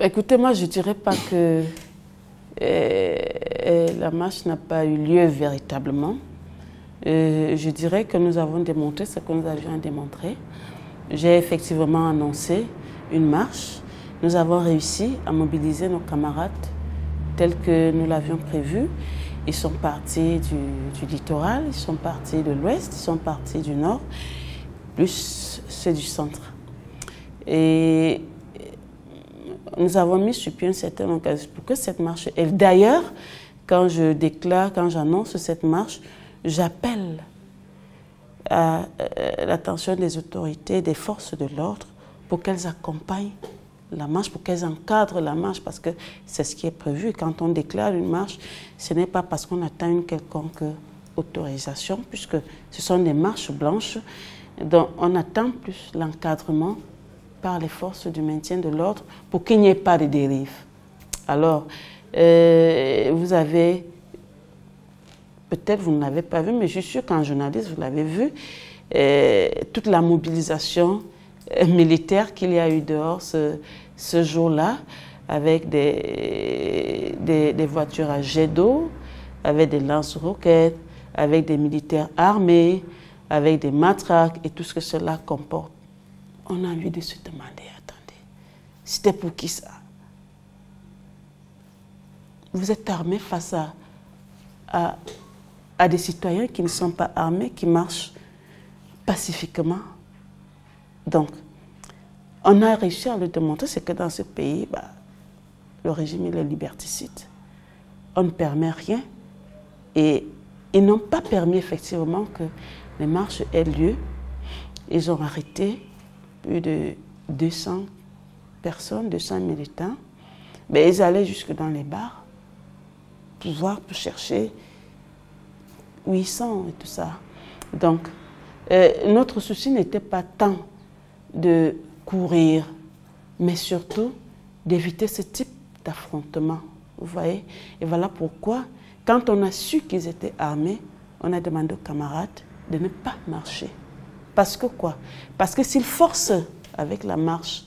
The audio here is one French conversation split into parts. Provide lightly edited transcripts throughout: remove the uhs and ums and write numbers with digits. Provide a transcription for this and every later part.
Écoutez, moi, je ne dirais pas que la marche n'a pas eu lieu véritablement. Je dirais que nous avons démontré ce que nous avions à démontrer. J'ai effectivement annoncé une marche. Nous avons réussi à mobiliser nos camarades tels que nous l'avions prévu. Ils sont partis du littoral, ils sont partis de l'ouest, ils sont partis du nord, plus ceux du centre. Et nous avons mis sur pied une certaine occasion pour que cette marche... Et d'ailleurs, quand j'annonce cette marche, j'appelle à l'attention des autorités, des forces de l'ordre, pour qu'elles accompagnent la marche, pour qu'elles encadrent la marche, parce que c'est ce qui est prévu. Quand on déclare une marche, ce n'est pas parce qu'on attend une quelconque autorisation, puisque ce sont des marches blanches, donc on attend plus l'encadrement par les forces du maintien de l'ordre pour qu'il n'y ait pas de dérive. Alors, vous avez, peut-être vous ne l'avez pas vu, mais je suis sûre qu'en journaliste, vous l'avez vu, toute la mobilisation militaire qu'il y a eu dehors ce jour-là, avec des voitures à jet d'eau, avec des lance-roquettes, avec des militaires armés, avec des matraques et tout ce que cela comporte. On a envie de se demander, attendez, c'était pour qui ça? Vous êtes armés face à des citoyens qui ne sont pas armés, qui marchent pacifiquement. Donc, on a réussi à le démontrer, c'est que dans ce pays, le régime il est liberticide. On ne permet rien. Et ils n'ont pas permis effectivement que les marches aient lieu. Ils ont arrêté plus de 200 personnes, 200 militants. Mais ils allaient jusque dans les bars pour chercher 800 et tout ça. Donc, notre souci n'était pas tant de courir, mais surtout d'éviter ce type d'affrontement. Vous voyez? Et voilà pourquoi, quand on a su qu'ils étaient armés, on a demandé aux camarades de ne pas marcher. Parce que quoi? Parce que s'ils forcent avec la marche,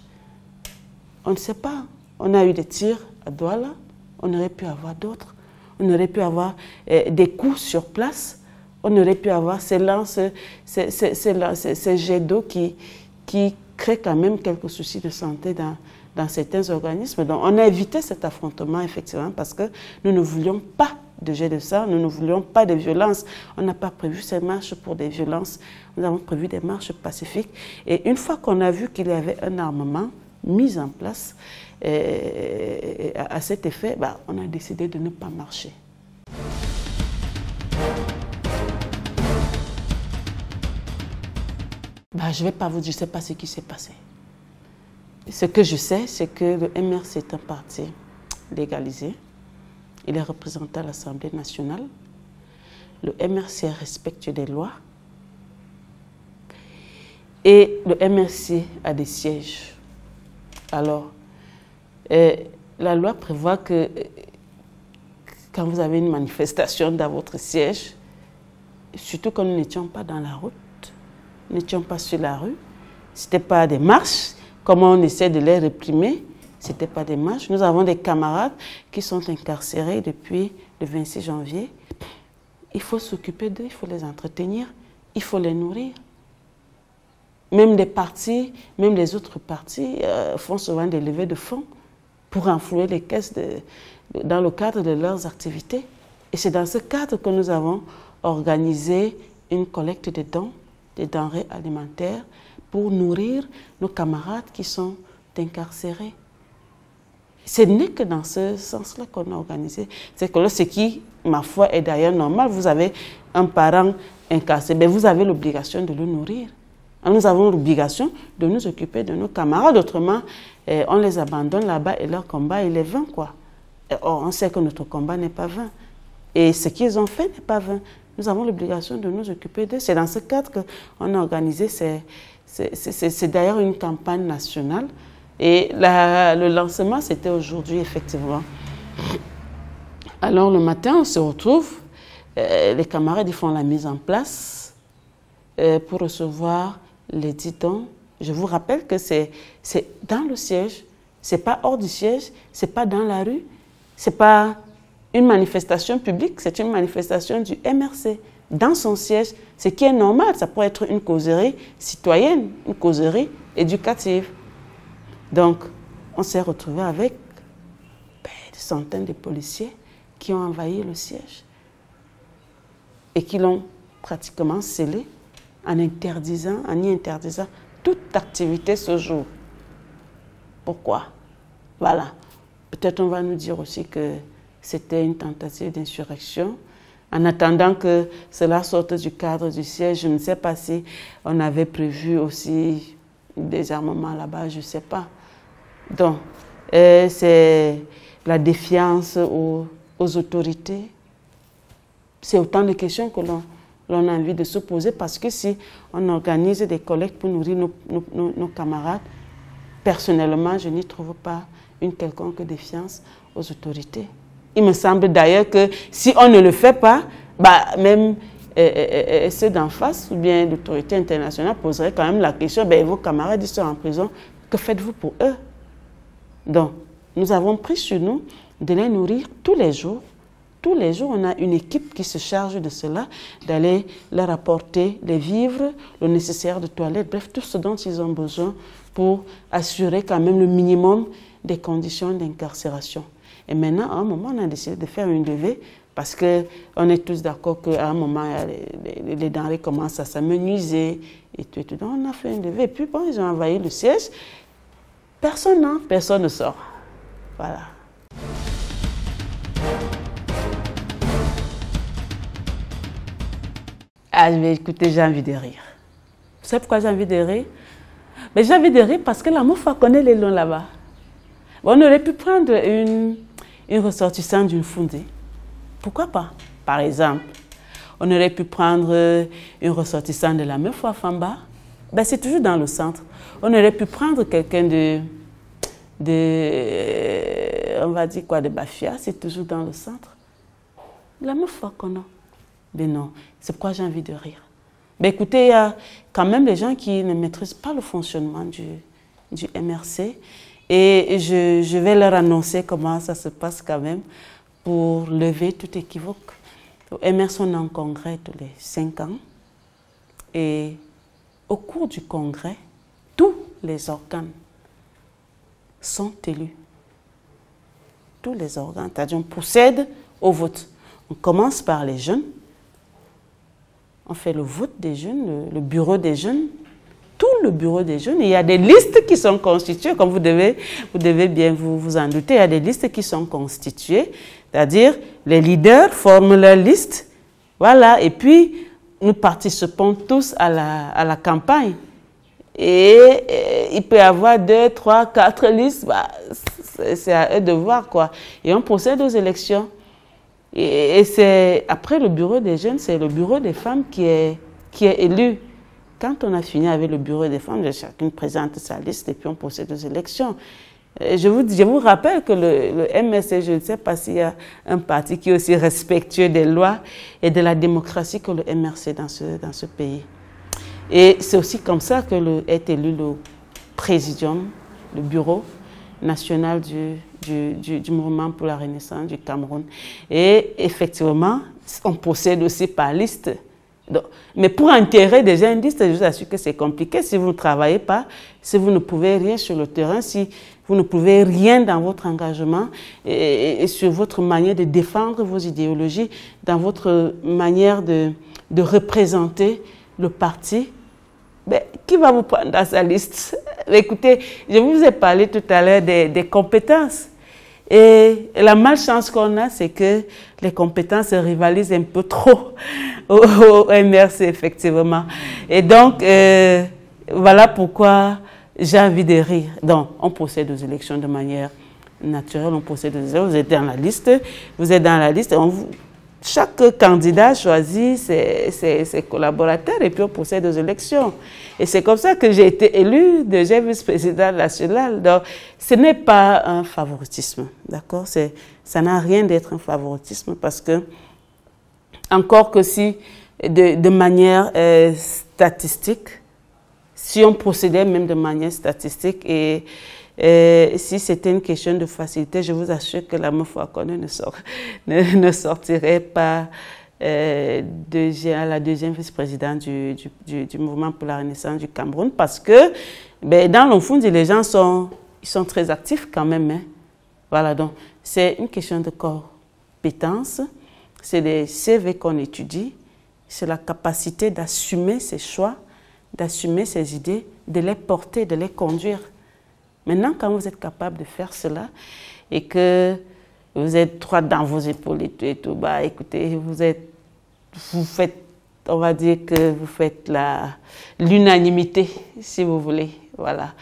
on ne sait pas. On a eu des tirs à Douala, on aurait pu avoir d'autres. On aurait pu avoir des coups sur place. On aurait pu avoir ces lances, ces jets d'eau qui créent quand même quelques soucis de santé dans certains organismes. Donc on a évité cet affrontement effectivement parce que nous ne voulions pas de jet de sang, nous ne voulions pas de violence. On n'a pas prévu ces marches pour des violences. Nous avons prévu des marches pacifiques. Et une fois qu'on a vu qu'il y avait un armement mis en place à cet effet, on a décidé de ne pas marcher. Je ne vais pas vous dire, je ne sais pas ce qui s'est passé. Ce que je sais, c'est que le MRC est un parti légalisé. Il est représenté à l'Assemblée nationale. Le MRC respecte des lois. Et le MRC a des sièges. Alors, la loi prévoit que quand vous avez une manifestation dans votre siège, surtout quand nous n'étions pas dans la route, nous n'étions pas sur la rue, ce n'était pas des marches, comme on essaie de les réprimer, ce n'était pas des marches. Nous avons des camarades qui sont incarcérés depuis le 26 janvier. Il faut s'occuper d'eux, il faut les entretenir, il faut les nourrir. Même des partis, même les autres partis font souvent des levées de fonds pour renflouer les caisses dans le cadre de leurs activités. Et c'est dans ce cadre que nous avons organisé une collecte de dons, des denrées alimentaires pour nourrir nos camarades qui sont incarcérés. Ce n'est que dans ce sens-là qu'on a organisé. C'est que ce qui, ma foi, est d'ailleurs normal. Vous avez un parent incarcéré, mais vous avez l'obligation de le nourrir. Nous avons l'obligation de nous occuper de nos camarades. Autrement, on les abandonne là-bas et leur combat, il est vain, quoi. Or, on sait que notre combat n'est pas vain. Et ce qu'ils ont fait n'est pas vain. Nous avons l'obligation de nous occuper d'eux. C'est dans ce cadre qu'on a organisé, c'est d'ailleurs une campagne nationale. Et le lancement, c'était aujourd'hui, effectivement. Alors, le matin, on se retrouve, les camarades ils font la mise en place pour recevoir les 10 dons. Je vous rappelle que c'est dans le siège, Ce n'est pas hors du siège, ce n'est pas dans la rue, ce n'est pas une manifestation publique, c'est une manifestation du MRC. Dans son siège, ce qui est normal, ça pourrait être une causerie citoyenne, une causerie éducative. Donc, on s'est retrouvé avec des centaines de policiers qui ont envahi le siège et qui l'ont pratiquement scellé en y interdisant toute activité ce jour. Pourquoi? Voilà. Peut-être on va nous dire aussi que c'était une tentative d'insurrection. En attendant que cela sorte du cadre du siège, je ne sais pas si on avait prévu aussi des armements là-bas, je ne sais pas. Donc, c'est la défiance aux autorités. C'est autant de questions que l'on a envie de se poser parce que si on organise des collectes pour nourrir nos camarades, personnellement, je n'y trouve pas une quelconque défiance aux autorités. Il me semble d'ailleurs que si on ne le fait pas, même ceux d'en face ou bien l'autorité internationale poseraient quand même la question, vos camarades ils sont en prison, que faites-vous pour eux? Donc, nous avons pris sur nous de les nourrir tous les jours. Tous les jours, on a une équipe qui se charge de cela, d'aller leur apporter les vivres, le nécessaire de toilette, bref, tout ce dont ils ont besoin pour assurer quand même le minimum des conditions d'incarcération. Et maintenant, à un moment, on a décidé de faire une levée parce qu'on est tous d'accord qu'à un moment, les denrées commencent à s'amenuiser et tout. Donc, on a fait une levée. Et puis, bon, ils ont envahi le siège. Personne ne sort. Voilà. Ah, écoutez, j'ai envie de rire. Vous savez pourquoi j'ai envie de rire? Mais j'ai envie de rire parce que la Mofa connaît les lions là-bas. On aurait pu prendre une ressortissante d'une fondée. Pourquoi pas? Par exemple, on aurait pu prendre une ressortissante de la Meufwa Famba. C'est toujours dans le centre. On aurait pu prendre quelqu'un on va dire quoi, de Bafia, c'est toujours dans le centre. La Meufwa qu'on a. Mais non, c'est pourquoi j'ai envie de rire. Écoutez, il y a quand même des gens qui ne maîtrisent pas le fonctionnement du MRC. Et je vais leur annoncer comment ça se passe quand même pour lever tout équivoque. Au MRC, on est en congrès tous les 5 ans. Et au cours du congrès, tous les organes sont élus. Tous les organes. C'est-à-dire, on procède au vote. On commence par les jeunes. On fait le vote des jeunes, le bureau des jeunes, tout le bureau des jeunes. Et il y a des listes qui sont constituées, comme vous devez bien vous en douter, il y a des listes qui sont constituées, c'est-à-dire les leaders forment leur liste, voilà, et puis nous participons tous à la campagne. Et il peut y avoir 2, 3, 4 listes, c'est à eux de voir quoi. Et on procède aux élections. Et c'est après le bureau des jeunes, c'est le bureau des femmes qui est élu. Quand on a fini avec le bureau des femmes, chacune présente sa liste et puis on procède aux élections. Je vous rappelle que le MSC, je ne sais pas s'il y a un parti qui est aussi respectueux des lois et de la démocratie que le MRC dans ce pays. Et c'est aussi comme ça que est élu le présidium, le bureau national du mouvement pour la renaissance du Cameroun. Et effectivement, on procède aussi par liste. Donc, mais pour enterrer déjà une liste, je vous assure que c'est compliqué si vous ne travaillez pas, si vous ne pouvez rien sur le terrain, si vous ne pouvez rien dans votre engagement et sur votre manière de défendre vos idéologies, dans votre manière de représenter le parti. Qui va vous prendre dans sa liste? Écoutez, je vous ai parlé tout à l'heure des compétences. Et la malchance qu'on a, c'est que les compétences rivalisent un peu trop au MRC, effectivement. Et donc, voilà pourquoi j'ai envie de rire. Donc, on procède aux élections de manière naturelle, on procède aux élections, vous êtes dans la liste, chaque candidat choisit ses collaborateurs et puis on procède aux élections. Et c'est comme ça que j'ai été élue deuxième vice-président national. Donc, ce n'est pas un favoritisme, d'accord? Ça n'a rien d'être un favoritisme parce que, encore que si, de manière statistique, si on procédait même de manière statistique et Si c'était une question de facilité, je vous assure que la Moufouakone ne sortirait pas la deuxième vice-présidente du mouvement pour la renaissance du Cameroun, parce que dans l'Onfundi, les gens sont très actifs quand même. Hein. Voilà, donc c'est une question de compétence, c'est les CV qu'on étudie, c'est la capacité d'assumer ses choix, d'assumer ses idées, de les porter, de les conduire. Maintenant, quand vous êtes capable de faire cela et que vous êtes droit dans vos épaules et tout, écoutez, vous faites, on va dire que vous faites l'unanimité, si vous voulez, voilà.